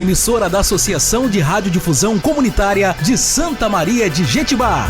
Emissora da Associação de Radiodifusão Comunitária de Santa Maria de Jetibá.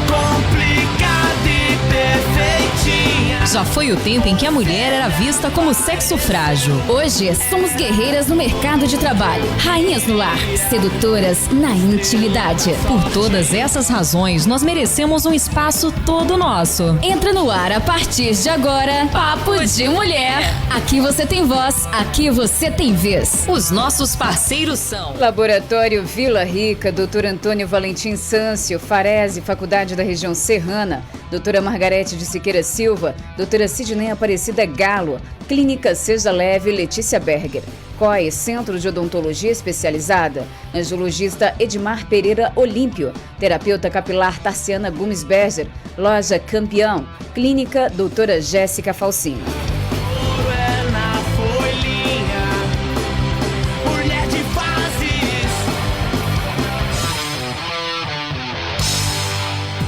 Complicada e perfeitinha. Já foi o tempo em que a mulher era vista como sexo frágil. Hoje, somos guerreiras no mercado de trabalho, rainhas no lar, sedutoras na intimidade. Por todas essas razões, nós merecemos um espaço todo nosso. Entra no ar a partir de agora, Papo de Mulher. Aqui você tem voz, aqui você tem vez. Os nossos parceiros são Laboratório Vila Rica, Dr. Antônio Valentim Sâncio, Farese, Faculdade da Região Serrana, Doutora Margarete de Siqueira Silva, Doutora Sidney Aparecida Galo, Clínica Seja Leve, Letícia Berger, COI, Centro de Odontologia Especializada, Angiologista Edmar Pereira Olímpio, Terapeuta Capilar Tarciana Gomes Berger, Loja Campeão, Clínica Doutora Jéssica Falsinho.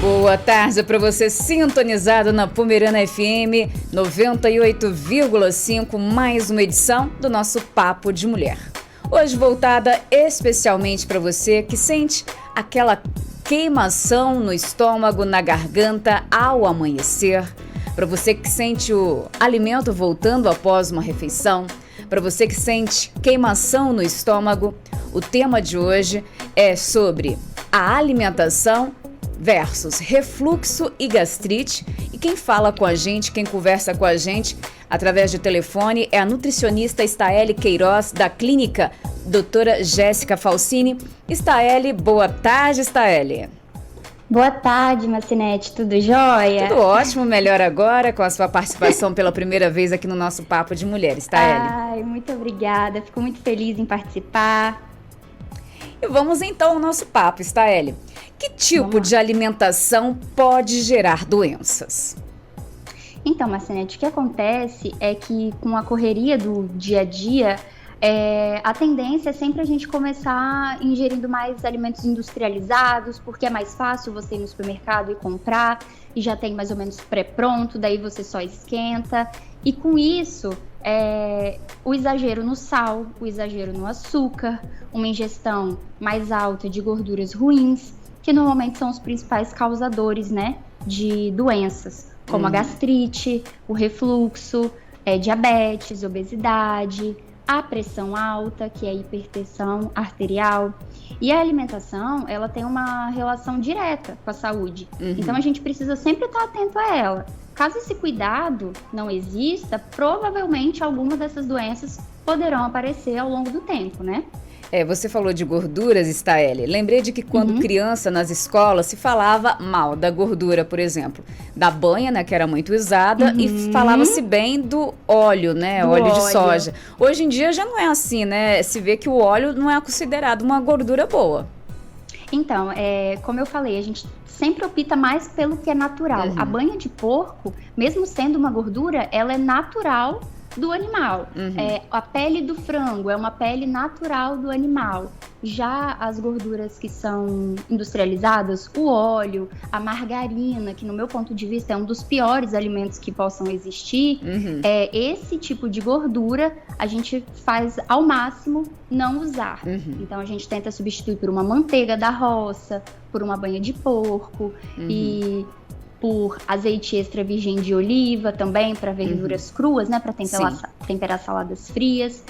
Boa tarde para você sintonizado na Pomerana FM 98,5, mais uma edição do nosso Papo de Mulher. Hoje voltada especialmente para você que sente aquela queimação no estômago, na garganta ao amanhecer, para você que sente o alimento voltando após uma refeição, para você que sente queimação no estômago. O tema de hoje é sobre a alimentação versus refluxo e gastrite. E quem fala com a gente, quem conversa com a gente através de telefone é a nutricionista Staeli Queiroz, da clínica Doutora Jéssica Falsini. Staeli, boa tarde, Staeli. Boa tarde, Marcinete, tudo jóia? Tudo ótimo, melhor agora com a sua participação pela primeira vez aqui no nosso Papo de Mulher, Staeli. Ai, muito obrigada, fico muito feliz em participar. E vamos então ao nosso papo, Staeli. Que tipo de alimentação pode gerar doenças? Então, Marcinete, o que acontece é que com a correria do dia a dia, a tendência é sempre a gente começar ingerindo mais alimentos industrializados, porque é mais fácil você ir no supermercado e comprar, e já tem mais ou menos pré-pronto, daí você só esquenta. E com isso, o exagero no sal, o exagero no açúcar, uma ingestão mais alta de gorduras ruins, que normalmente são os principais causadores, né, de doenças, como a gastrite, o refluxo, diabetes, obesidade, a pressão alta, que é a hipertensão arterial. E a alimentação, ela tem uma relação direta com a saúde. Então, a gente precisa sempre estar atento a ela. Caso esse cuidado não exista, provavelmente alguma dessas doenças poderão aparecer ao longo do tempo, né? Você falou de gorduras, Staeli. Lembrei de que quando criança, nas escolas, se falava mal da gordura, por exemplo, da banha, né, que era muito usada, e falava-se bem do óleo, né, do óleo de soja. Hoje em dia já não é assim, né? Se vê que o óleo não é considerado uma gordura boa. Então, como eu falei, a gente sempre opta mais pelo que é natural. A banha de porco, mesmo sendo uma gordura, ela é natural do animal. A pele do frango é uma pele natural do animal. Já as gorduras que são industrializadas, o óleo, a margarina, que no meu ponto de vista é um dos piores alimentos que possam existir, esse tipo de gordura a gente faz ao máximo não usar. Então a gente tenta substituir por uma manteiga da roça, por uma banha de porco e por azeite extra virgem de oliva também, para verduras cruas, né, para temperar saladas frias.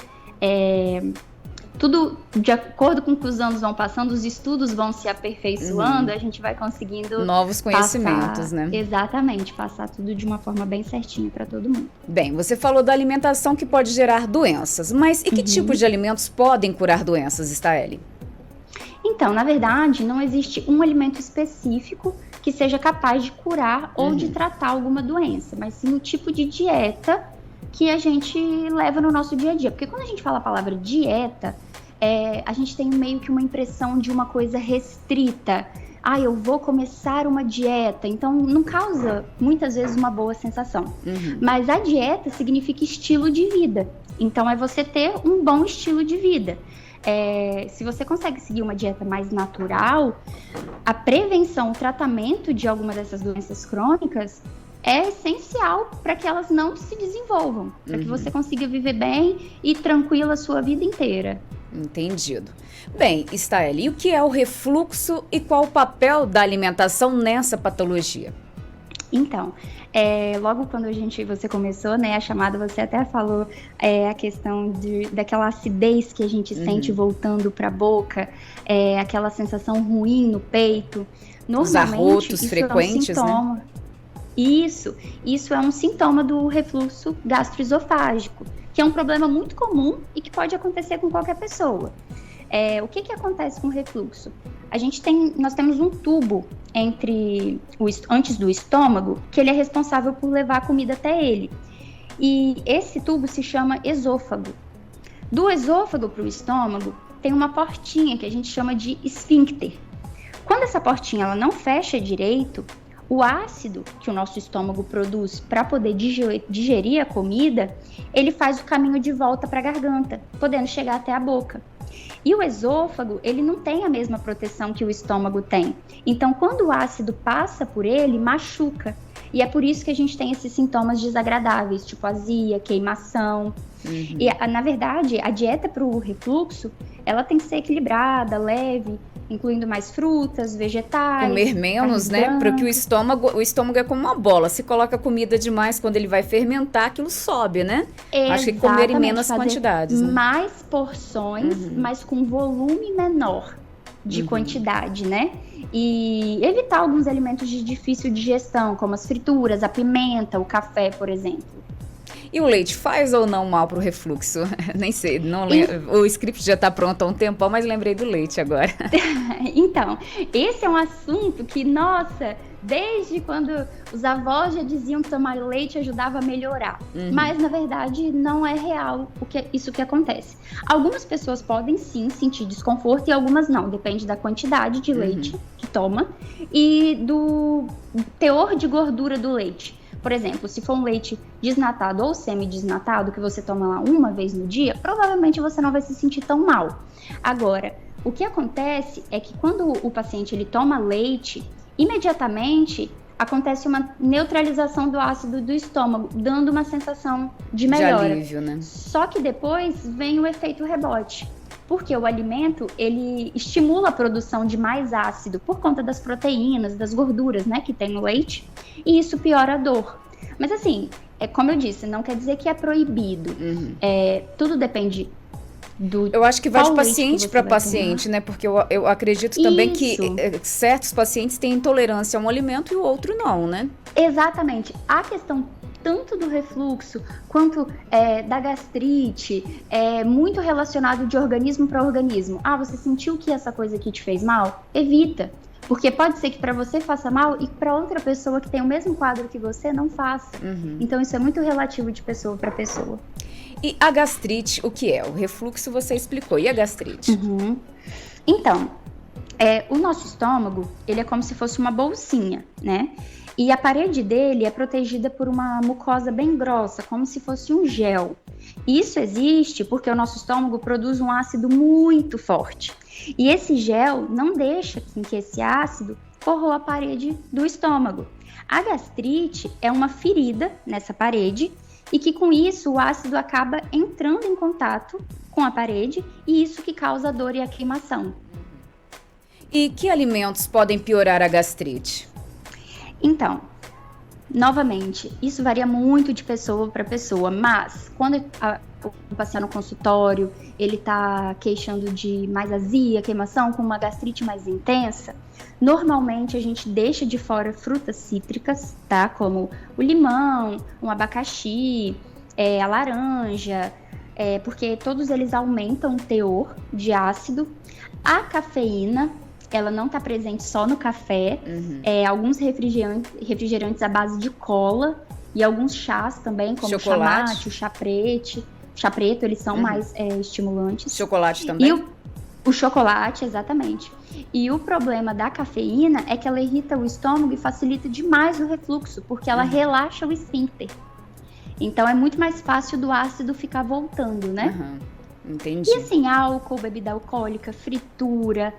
Tudo de acordo com que os anos vão passando, os estudos vão se aperfeiçoando, a gente vai conseguindo novos conhecimentos, né? Exatamente, passar tudo de uma forma bem certinha para todo mundo. Bem, você falou da alimentação que pode gerar doenças, mas e que tipo de alimentos podem curar doenças, Staeli? Então, na verdade, não existe um alimento específico que seja capaz de curar ou de tratar alguma doença, mas sim o tipo de dieta que a gente leva no nosso dia a dia. Porque quando a gente fala a palavra dieta, a gente tem meio que uma impressão de uma coisa restrita. Eu vou começar uma dieta, então não causa muitas vezes uma boa sensação. Mas a dieta significa estilo de vida, então é você ter um bom estilo de vida. Se você consegue seguir uma dieta mais natural, a prevenção, o tratamento de alguma dessas doenças crônicas é essencial para que elas não se desenvolvam, para que você consiga viver bem e tranquila a sua vida inteira. Entendido. Bem, Staeli, e o que é o refluxo e qual o papel da alimentação nessa patologia? Então, logo quando você começou, né, a chamada, você até falou a questão daquela acidez que a gente sente voltando para a boca, aquela sensação ruim no peito. Os arrotos frequentes, é um sintoma, né? Isso é um sintoma do refluxo gastroesofágico, que é um problema muito comum e que pode acontecer com qualquer pessoa. O que acontece com o refluxo? Nós temos um tubo antes do estômago, que ele é responsável por levar a comida até ele. E esse tubo se chama esôfago. Do esôfago para o estômago, tem uma portinha que a gente chama de esfíncter. Quando essa portinha ela não fecha direito, o ácido que o nosso estômago produz para poder digerir a comida, ele faz o caminho de volta para a garganta, podendo chegar até a boca. E o esôfago, ele não tem a mesma proteção que o estômago tem. Então, quando o ácido passa por ele, machuca. E é por isso que a gente tem esses sintomas desagradáveis, tipo azia, queimação. E, na verdade, a dieta para o refluxo, ela tem que ser equilibrada, leve, incluindo mais frutas, vegetais. Comer menos, né? Porque o estômago é como uma bola. Se coloca comida demais, quando ele vai fermentar, aquilo sobe, né? Exatamente, acho que comer em menos quantidades. Né? Mais porções, mas com volume menor de quantidade, né? E evitar alguns alimentos de difícil digestão, como as frituras, a pimenta, o café, por exemplo. E o leite faz ou não mal para o refluxo? Nem sei, o script já está pronto há um tempão, mas lembrei do leite agora. Então, esse é um assunto que, nossa, desde quando os avós já diziam que tomar leite ajudava a melhorar. Mas, na verdade, não é real isso que acontece. Algumas pessoas podem, sim, sentir desconforto e algumas não. Depende da quantidade de leite que toma e do teor de gordura do leite. Por exemplo, se for um leite desnatado ou semi-desnatado, que você toma lá uma vez no dia, provavelmente você não vai se sentir tão mal. Agora, o que acontece é que quando o paciente ele toma leite, imediatamente acontece uma neutralização do ácido do estômago, dando uma sensação de melhora. De alívio, né? Só que depois vem o efeito rebote. Porque o alimento, ele estimula a produção de mais ácido por conta das proteínas, das gorduras, né, que tem no leite, e isso piora a dor. Mas assim, como eu disse, não quer dizer que é proibido. Tudo depende do... Eu acho que vai de paciente para paciente, né, porque eu acredito também que certos pacientes têm intolerância a um alimento e o outro não, né? Exatamente. A questão tanto do refluxo quanto da gastrite, é muito relacionado de organismo para organismo. Você sentiu que essa coisa aqui te fez mal? Evita, porque pode ser que para você faça mal e para outra pessoa que tem o mesmo quadro que você não faça. Então isso é muito relativo de pessoa para pessoa. E a gastrite, o que é? O refluxo você explicou, e a gastrite? Então, o nosso estômago, ele é como se fosse uma bolsinha, né? E a parede dele é protegida por uma mucosa bem grossa, como se fosse um gel. E isso existe porque o nosso estômago produz um ácido muito forte. E esse gel não deixa que esse ácido corroa a parede do estômago. A gastrite é uma ferida nessa parede e que com isso o ácido acaba entrando em contato com a parede e isso que causa a dor e a queimação. E que alimentos podem piorar a gastrite? Então, novamente, isso varia muito de pessoa para pessoa, mas quando o paciente no consultório, ele está queixando de mais azia, queimação, com uma gastrite mais intensa, normalmente a gente deixa de fora frutas cítricas, tá? Como o limão, um abacaxi, a laranja, porque todos eles aumentam o teor de ácido. A cafeína, ela não está presente só no café, alguns refrigerantes à base de cola e alguns chás também, como chocolate. O chamate, o chá preto, eles são mais estimulantes. Chocolate também? E o chocolate, exatamente. E o problema da cafeína é que ela irrita o estômago e facilita demais o refluxo, porque ela relaxa o esfíncter. Então é muito mais fácil do ácido ficar voltando, né? Entendi. E assim, álcool, bebida alcoólica, fritura.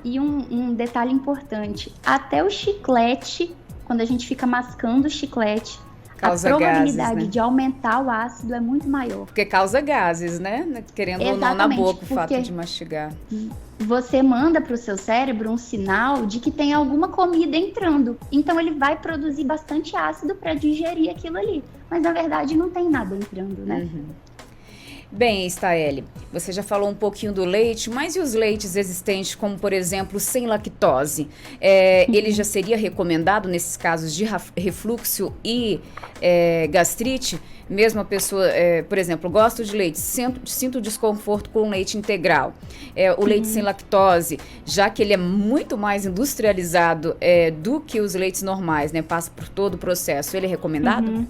E um detalhe importante. Até o chiclete, quando a gente fica mascando o chiclete, Causa a probabilidade gases, né? de aumentar o ácido é muito maior. Porque causa gases, né? Querendo ou não, na Exatamente, boca, o fato porque de mastigar. você manda para o seu cérebro um sinal de que tem alguma comida entrando. Então ele vai produzir bastante ácido para digerir aquilo ali. Mas na verdade não tem nada entrando, né? Bem, Staeli, você já falou um pouquinho do leite, mas e os leites existentes, como por exemplo, sem lactose? Ele já seria recomendado nesses casos de refluxo e gastrite? Mesmo a pessoa, por exemplo, gosto de leite, sinto desconforto com leite integral. O leite sem lactose, já que ele é muito mais industrializado do que os leites normais, né? Passa por todo o processo, ele é recomendado?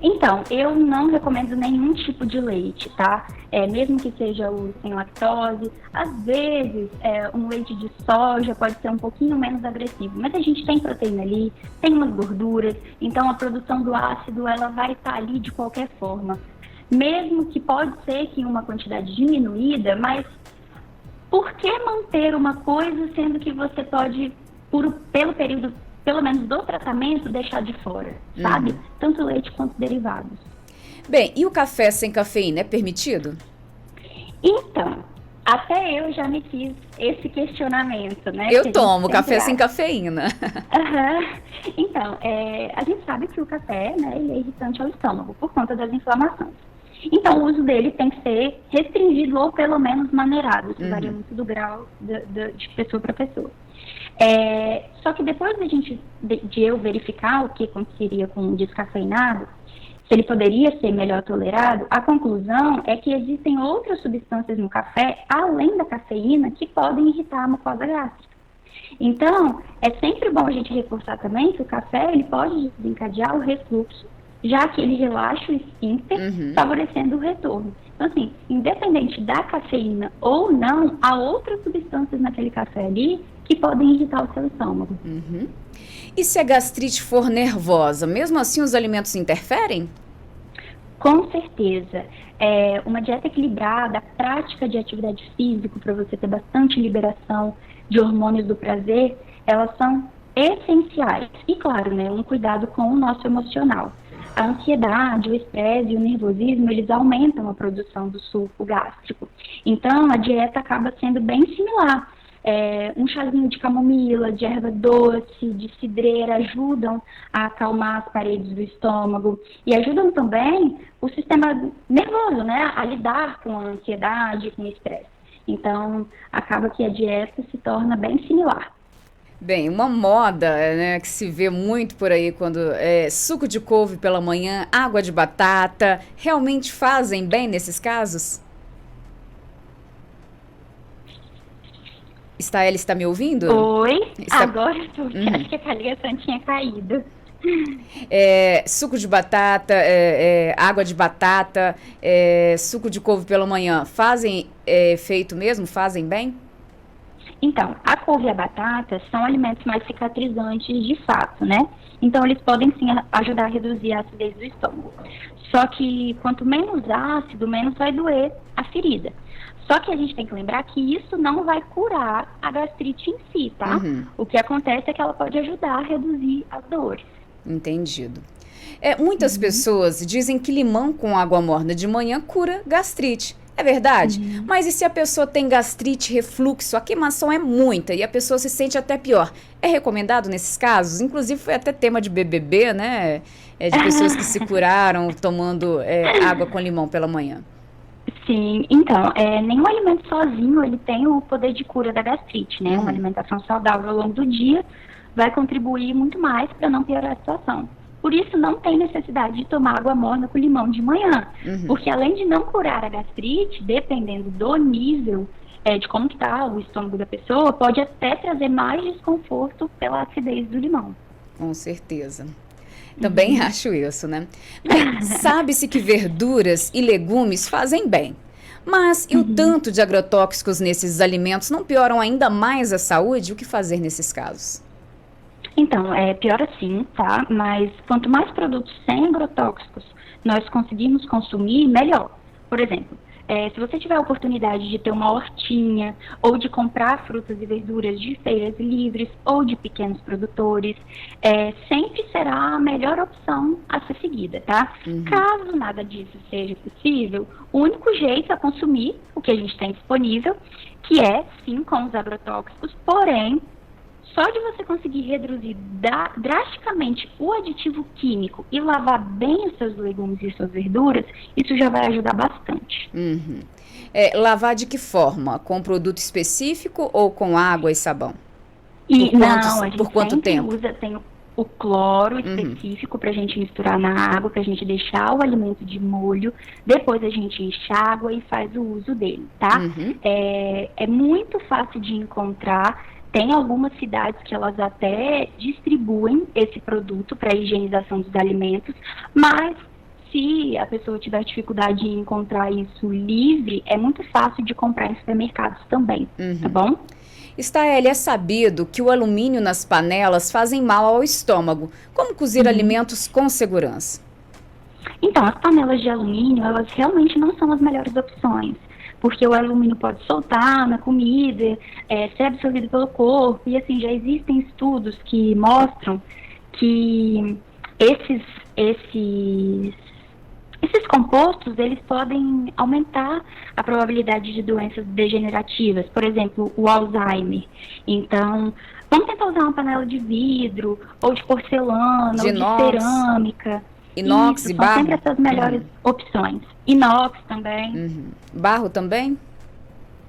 Então, eu não recomendo nenhum tipo de leite, tá? Mesmo que seja o sem lactose. Às vezes, um leite de soja pode ser um pouquinho menos agressivo, mas a gente tem proteína ali, tem umas gorduras, então a produção do ácido, ela vai estar ali de qualquer forma. Mesmo que pode ser que uma quantidade diminuída, mas por que manter uma coisa sendo que você pode, pelo período pelo menos do tratamento, deixar de fora, sabe? Tanto leite quanto derivados. Bem, e o café sem cafeína é permitido? Então, até eu já me fiz esse questionamento, né? Eu tomo café sem cafeína. Então, a gente sabe que o café, né, ele é irritante ao estômago por conta das inflamações. Então, o uso dele tem que ser restringido ou pelo menos maneirado. Isso varia muito do grau de pessoa para pessoa. Só que depois de eu verificar o que aconteceria com o descafeinado, se ele poderia ser melhor tolerado, a conclusão é que existem outras substâncias no café, além da cafeína, que podem irritar a mucosa gástrica. Então, é sempre bom a gente reforçar também que o café ele pode desencadear o refluxo, já que ele relaxa o esfíncter, favorecendo o retorno. Então, assim, independente da cafeína ou não, há outras substâncias naquele café ali que podem irritar o seu estômago. E se a gastrite for nervosa, mesmo assim os alimentos interferem? Com certeza. Uma dieta equilibrada, a prática de atividade física para você ter bastante liberação de hormônios do prazer, elas são essenciais. E claro, né, um cuidado com o nosso emocional. A ansiedade, o estresse e o nervosismo, eles aumentam a produção do suco gástrico. Então, a dieta acaba sendo bem similar. Um chazinho de camomila, de erva doce, de cidreira ajudam a acalmar as paredes do estômago e ajudam também o sistema nervoso, né, a lidar com a ansiedade, com o estresse. Então, acaba que a dieta se torna bem similar. Bem, uma moda, né, que se vê muito por aí quando suco de couve pela manhã, água de batata, realmente fazem bem nesses casos? Staeli, está me ouvindo? Oi, agora eu tô, acho que a ligação tinha caído. Suco de batata, água de batata, suco de couve pela manhã, fazem efeito mesmo? Fazem bem? Então, a couve e a batata são alimentos mais cicatrizantes de fato, né? Então, eles podem sim ajudar a reduzir a acidez do estômago. Só que quanto menos ácido, menos vai doer a ferida. Só que a gente tem que lembrar que isso não vai curar a gastrite em si, tá? O que acontece é que ela pode ajudar a reduzir as dores. Entendido. Muitas pessoas dizem que limão com água morna de manhã cura gastrite. É verdade? Mas e se a pessoa tem gastrite, refluxo, a queimação é muita e a pessoa se sente até pior? É recomendado nesses casos? Inclusive foi até tema de BBB, né? De pessoas que se curaram tomando água com limão pela manhã. Sim, então, nenhum alimento sozinho ele tem o poder de cura da gastrite, né? Uma alimentação saudável ao longo do dia vai contribuir muito mais para não piorar a situação. Por isso, não tem necessidade de tomar água morna com limão de manhã. Porque além de não curar a gastrite, dependendo do nível de como que está o estômago da pessoa, pode até trazer mais desconforto pela acidez do limão. Com certeza. Também acho isso, né? Bem, sabe-se que verduras e legumes fazem bem. Mas e o tanto de agrotóxicos nesses alimentos não pioram ainda mais a saúde? O que fazer nesses casos? Então, piora sim, tá? Mas quanto mais produtos sem agrotóxicos nós conseguimos consumir, melhor. Por exemplo, Se você tiver a oportunidade de ter uma hortinha ou de comprar frutas e verduras de feiras livres ou de pequenos produtores, sempre será a melhor opção a ser seguida, tá? Caso nada disso seja possível, o único jeito é consumir o que a gente tem disponível, que é, sim, com os agrotóxicos, porém, só de você conseguir reduzir drasticamente o aditivo químico e lavar bem os seus legumes e suas verduras, isso já vai ajudar bastante. Lavar de que forma? Com produto específico ou com água e sabão? Por quanto tempo? Tem o cloro específico para a gente misturar na água, para a gente deixar o alimento de molho, depois a gente enxágua e faz o uso dele, tá? É muito fácil de encontrar. Tem algumas cidades que elas até distribuem esse produto para higienização dos alimentos, mas se a pessoa tiver dificuldade em encontrar isso livre, é muito fácil de comprar em supermercados também, tá bom? Staeli, é sabido que o alumínio nas panelas fazem mal ao estômago. Como cozer alimentos com segurança? Então, as panelas de alumínio, elas realmente não são as melhores opções, porque o alumínio pode soltar na comida, ser absorvido pelo corpo, e assim, já existem estudos que mostram que esses compostos, eles podem aumentar a probabilidade de doenças degenerativas, por exemplo, o Alzheimer. Então, vamos tentar usar uma panela de vidro, ou de porcelana, ou de cerâmica. Inox e barro? São sempre essas melhores opções. Inox também. Barro também?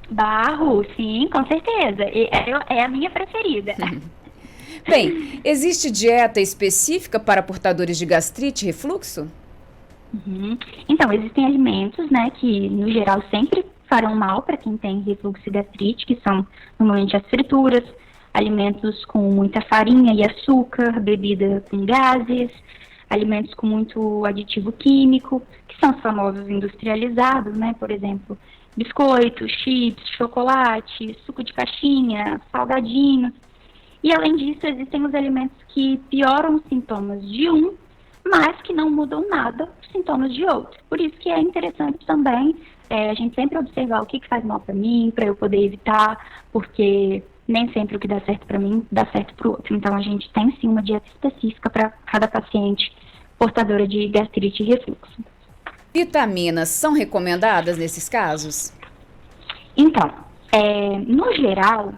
Barro, sim, com certeza. É a minha preferida. Bem, existe dieta específica para portadores de gastrite e refluxo? Então, existem alimentos, né, que no geral sempre farão mal para quem tem refluxo e gastrite, que são normalmente as frituras, alimentos com muita farinha e açúcar, bebida com gases, alimentos com muito aditivo químico, que são os famosos industrializados, né, por exemplo, biscoitos, chips, chocolate, suco de caixinha, salgadinhos. E além disso, existem os alimentos que pioram os sintomas de um, mas que não mudam nada os sintomas de outro. Por isso que é interessante também a gente sempre observar o que faz mal para mim, para eu poder evitar, porque nem sempre o que dá certo para mim dá certo para o outro. Então a gente tem sim uma dieta específica para cada paciente portadora de gastrite e refluxo. Vitaminas são recomendadas nesses casos? Então, no geral,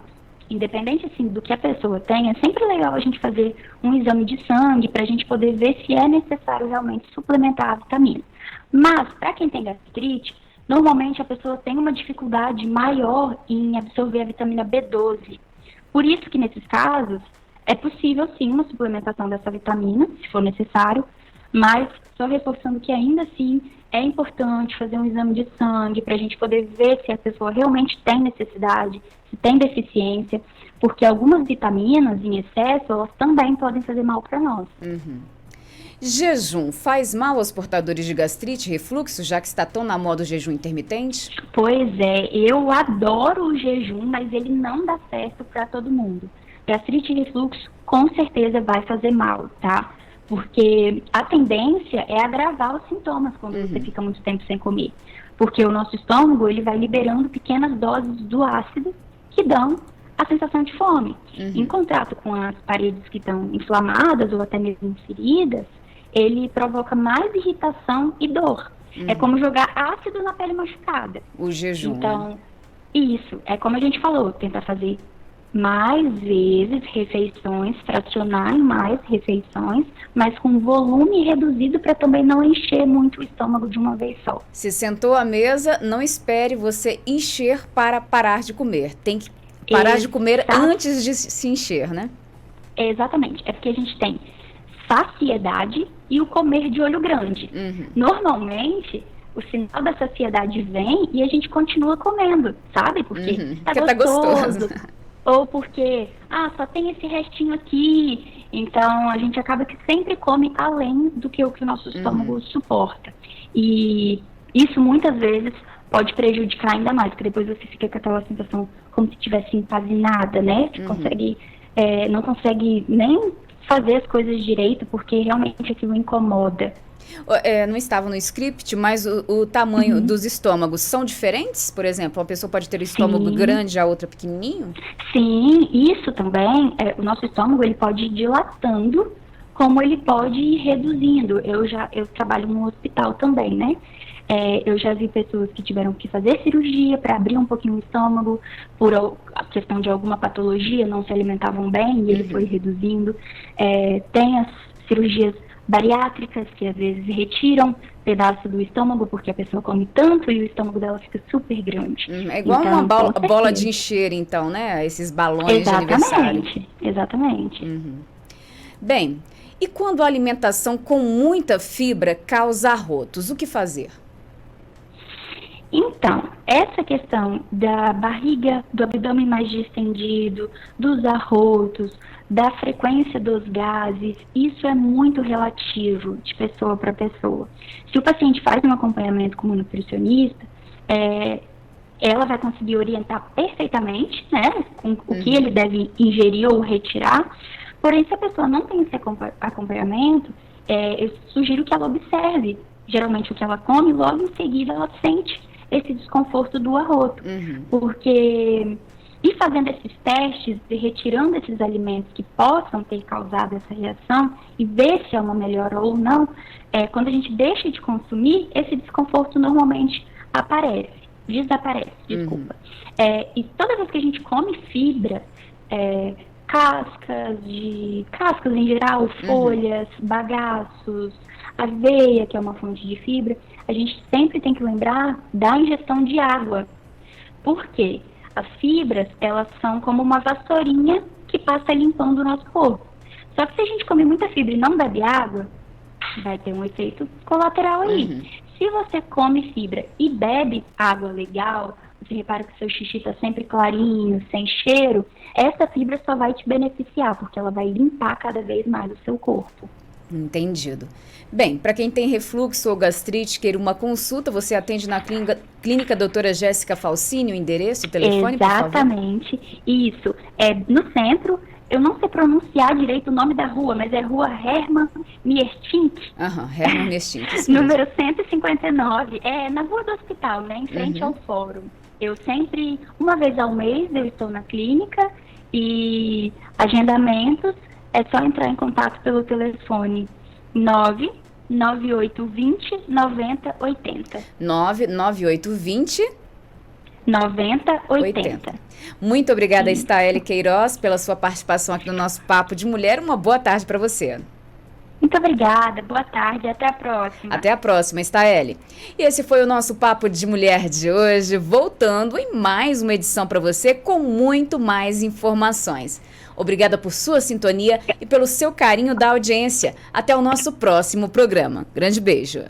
independente assim, do que a pessoa tem, é sempre legal a gente fazer um exame de sangue para a gente poder ver se é necessário realmente suplementar a vitamina. Mas, para quem tem gastrite, normalmente a pessoa tem uma dificuldade maior em absorver a vitamina B12. Por isso que, nesses casos, é possível sim uma suplementação dessa vitamina, se for necessário, mas só reforçando que ainda assim é importante fazer um exame de sangue para a gente poder ver se a pessoa realmente tem necessidade, se tem deficiência, porque algumas vitaminas em excesso, elas também podem fazer mal para nós. Jejum faz mal aos portadores de gastrite e refluxo, já que está tão na moda o jejum intermitente? Pois é, eu adoro o jejum, mas ele não dá certo para todo mundo. Gastrite e refluxo com certeza vai fazer mal, tá? Porque a tendência é agravar os sintomas quando você fica muito tempo sem comer. Porque o nosso estômago, ele vai liberando pequenas doses do ácido que dão a sensação de fome. Em contato com as paredes que estão inflamadas ou até mesmo feridas, ele provoca mais irritação e dor. É como jogar ácido na pele machucada. O jejum. Então, isso. É como a gente falou, tentar fazer mais vezes refeições, fracionar em mais refeições, mas com volume reduzido para também não encher muito o estômago de uma vez só. Se sentou à mesa, não espere você encher para parar de comer. Tem que parar de comer antes de se encher, né? Exatamente. É porque a gente tem saciedade e o comer de olho grande. Normalmente, o sinal da saciedade vem e a gente continua comendo, sabe? Porque tá gostoso. Ou porque, só tem esse restinho aqui. Então, a gente acaba que sempre come além do que o nosso estômago suporta. E isso, muitas vezes, pode prejudicar ainda mais, porque depois você fica com aquela sensação como se estivesse empazinada, né? Você não consegue nem fazer as coisas direito, porque realmente aquilo incomoda. Não estava no script, mas o tamanho dos estômagos são diferentes? Por exemplo, uma pessoa pode ter o estômago grande, a outra pequenininho? Sim, isso também, o nosso estômago ele pode ir dilatando, como ele pode ir reduzindo. Eu trabalho no hospital também, né? Eu já vi pessoas que tiveram que fazer cirurgia para abrir um pouquinho o estômago por a questão de alguma patologia, não se alimentavam bem e ele foi reduzindo. Tem as cirurgias bariátricas, que às vezes retiram pedaço do estômago, porque a pessoa come tanto e o estômago dela fica super grande. É igual então, uma bola de encher, então, né? Esses balões de aniversário. Exatamente. Bem, e quando a alimentação com muita fibra causa arrotos, o que fazer? Então, essa questão da barriga, do abdômen mais distendido, dos arrotos, da frequência dos gases, isso é muito relativo de pessoa para pessoa. Se o paciente faz um acompanhamento com uma nutricionista, ela vai conseguir orientar perfeitamente, né, com o que ele deve ingerir ou retirar. Porém, se a pessoa não tem esse acompanhamento, eu sugiro que ela observe, geralmente, o que ela come, logo em seguida ela sente esse desconforto do arroto. Porque ir fazendo esses testes e retirando esses alimentos que possam ter causado essa reação e ver se é uma melhora ou não, quando a gente deixa de consumir, esse desconforto normalmente desaparece, desculpa. E toda vez que a gente come fibra, cascas em geral, folhas, bagaços, aveia, que é uma fonte de fibra, a gente sempre tem que lembrar da ingestão de água. Por quê? As fibras, elas são como uma vassourinha que passa limpando o nosso corpo. Só que se a gente come muita fibra e não bebe água, vai ter um efeito colateral aí. Se você come fibra e bebe água legal, você repara que o seu xixi está sempre clarinho, sem cheiro, essa fibra só vai te beneficiar, porque ela vai limpar cada vez mais o seu corpo. Entendido. Bem, para quem tem refluxo ou gastrite, queira uma consulta, você atende na clínica doutora Jéssica Falcini, o endereço, o telefone, por favor? Exatamente, isso. No centro, eu não sei pronunciar direito o nome da rua, mas é Rua Hermann Mierstink. Hermann Mierstink. Número 159, na rua do hospital, né, em frente ao fórum. Eu sempre, uma vez ao mês, eu estou na clínica e agendamentos, é só entrar em contato pelo telefone 99820 9080. 99820 9080. Muito obrigada, Staeli Queiroz, pela sua participação aqui no nosso Papo de Mulher. Uma boa tarde para você. Muito obrigada, boa tarde, até a próxima. Até a próxima, Staeli. E esse foi o nosso Papo de Mulher de hoje, voltando em mais uma edição para você com muito mais informações. Obrigada por sua sintonia e pelo seu carinho da audiência. Até o nosso próximo programa. Grande beijo.